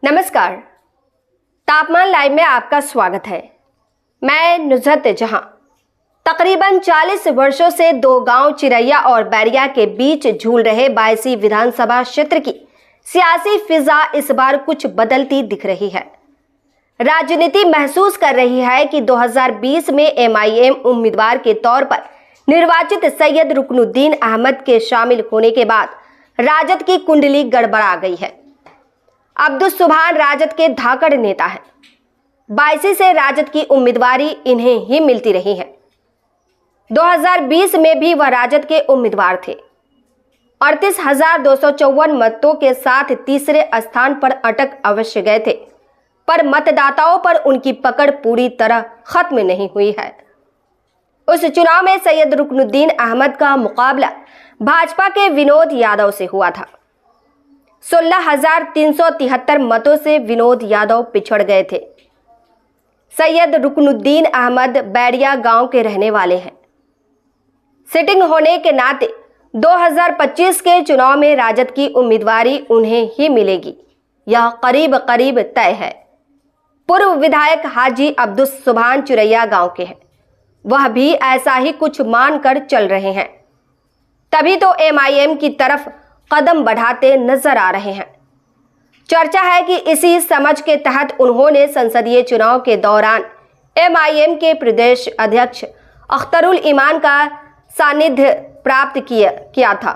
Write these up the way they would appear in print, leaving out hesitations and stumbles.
नमस्कार, तापमान लाइव में आपका स्वागत है। मैं नुज़हत जहां। तकरीबन 40 वर्षों से दो गांव चिरैया और बैरिया के बीच झूल रहे बायसी विधानसभा क्षेत्र की सियासी फिजा इस बार कुछ बदलती दिख रही है। राजनीति महसूस कर रही है कि 2020 में एमआईएम उम्मीदवार के तौर पर निर्वाचित सैयद रुकनुद्दीन अहमद के शामिल होने के बाद राजद की कुंडली गड़बड़ा गई है। अब्दुस सुभान राजद के धाकड़ नेता हैं। 22 से राजद की उम्मीदवारी इन्हें ही मिलती रही है। 2020 में भी वह राजद के उम्मीदवार थे। 38,254 मतों के साथ तीसरे स्थान पर अटक अवश्य गए थे, पर मतदाताओं पर उनकी पकड़ पूरी तरह खत्म नहीं हुई है। उस चुनाव में सैयद रुकनुद्दीन अहमद का मुकाबला भाजपा के विनोद यादव से हुआ था। 16,373 मतों से विनोद यादव पिछड़ गए थे। सैयद रुकनुद्दीन अहमद बैरिया गांव के रहने वाले हैं। सिटिंग होने के नाते 2025 के चुनाव में राजद की उम्मीदवारी उन्हें ही मिलेगी, यह करीब करीब तय है। पूर्व विधायक हाजी अब्दुस सुभान चिरैया गांव के हैं। वह भी ऐसा ही कुछ मानकर चल रहे हैं, तभी तो एमआईएम की तरफ कदम बढ़ाते नजर आ रहे हैं। चर्चा है कि इसी समझ के तहत उन्होंने संसदीय चुनाव के दौरान एमआईएम के प्रदेश अध्यक्ष अख्तरुल ईमान का सानिध्य प्राप्त किया था।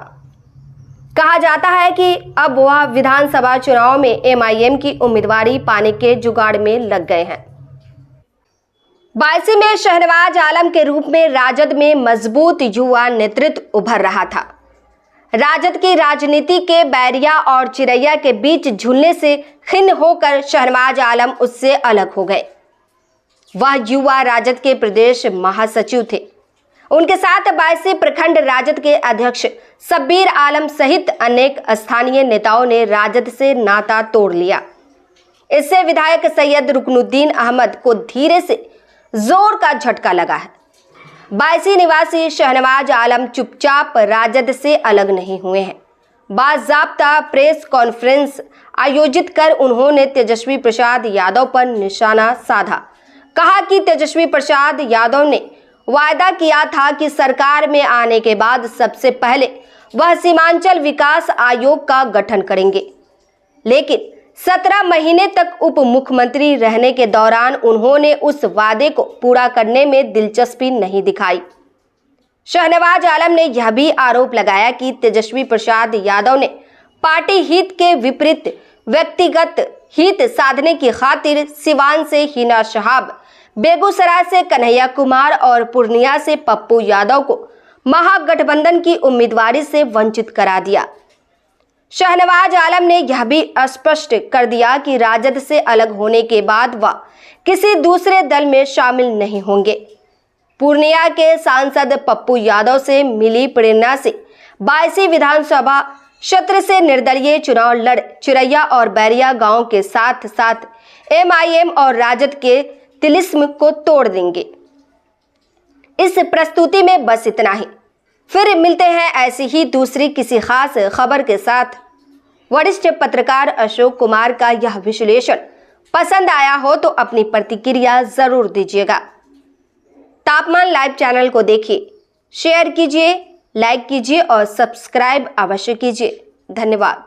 कहा जाता है कि अब वह विधानसभा चुनाव में एमआईएम की उम्मीदवारी पाने के जुगाड़ में लग गए हैं। 22 में शहनवाज आलम के रूप में राजद में मजबूत युवा नेतृत्व उभर रहा था। राजद की राजनीति के बैरिया और चिरैया के बीच झूलने से खिन्न होकर शहनवाज आलम उससे अलग हो गए। वह युवा राजद के प्रदेश महासचिव थे। उनके साथ 22 प्रखंड राजद के अध्यक्ष शब्बीर आलम सहित अनेक स्थानीय नेताओं ने राजद से नाता तोड़ लिया। इससे विधायक सैयद रुकनुद्दीन अहमद को धीरे से जोर का झटका लगा है। 22 निवासी शहनवाज आलम चुपचाप राजद से अलग नहीं हुए हैं। बाज़ाब्ता प्रेस कॉन्फ्रेंस आयोजित कर उन्होंने तेजस्वी प्रसाद यादव पर निशाना साधा। कहा कि तेजस्वी प्रसाद यादव ने वायदा किया था कि सरकार में आने के बाद सबसे पहले वह सीमांचल विकास आयोग का गठन करेंगे, लेकिन 17 महीने तक उप मुख्यमंत्री रहने के दौरान उन्होंने उस वादे को पूरा करने में दिलचस्पी नहीं दिखाई। शहनवाज आलम ने यह भी आरोप लगाया कि तेजस्वी प्रसाद यादव ने पार्टी हित के विपरीत व्यक्तिगत हित साधने की खातिर सिवान से हिना शहाब, बेगूसराय से कन्हैया कुमार और पूर्णिया से पप्पू यादव को महागठबंधन की उम्मीदवारी से वंचित करा दिया। शहनवाज आलम ने यह भी स्पष्ट कर दिया कि राजद से अलग होने के बाद वह किसी दूसरे दल में शामिल नहीं होंगे। पूर्णिया के सांसद पप्पू यादव से मिली प्रेरणा से 22 विधानसभा क्षेत्र से निर्दलीय चुनाव लड़ चिरैया और बैरिया गांव के साथ साथ एमआईएम और राजद के तिलिस्म को तोड़ देंगे। इस प्रस्तुति में बस इतना ही। फिर मिलते हैं ऐसी ही दूसरी किसी खास खबर के साथ। वरिष्ठ पत्रकार अशोक कुमार का यह विश्लेषण पसंद आया हो तो अपनी प्रतिक्रिया जरूर दीजिएगा। तापमान लाइव चैनल को देखिए, शेयर कीजिए, लाइक कीजिए और सब्सक्राइब अवश्य कीजिए। धन्यवाद।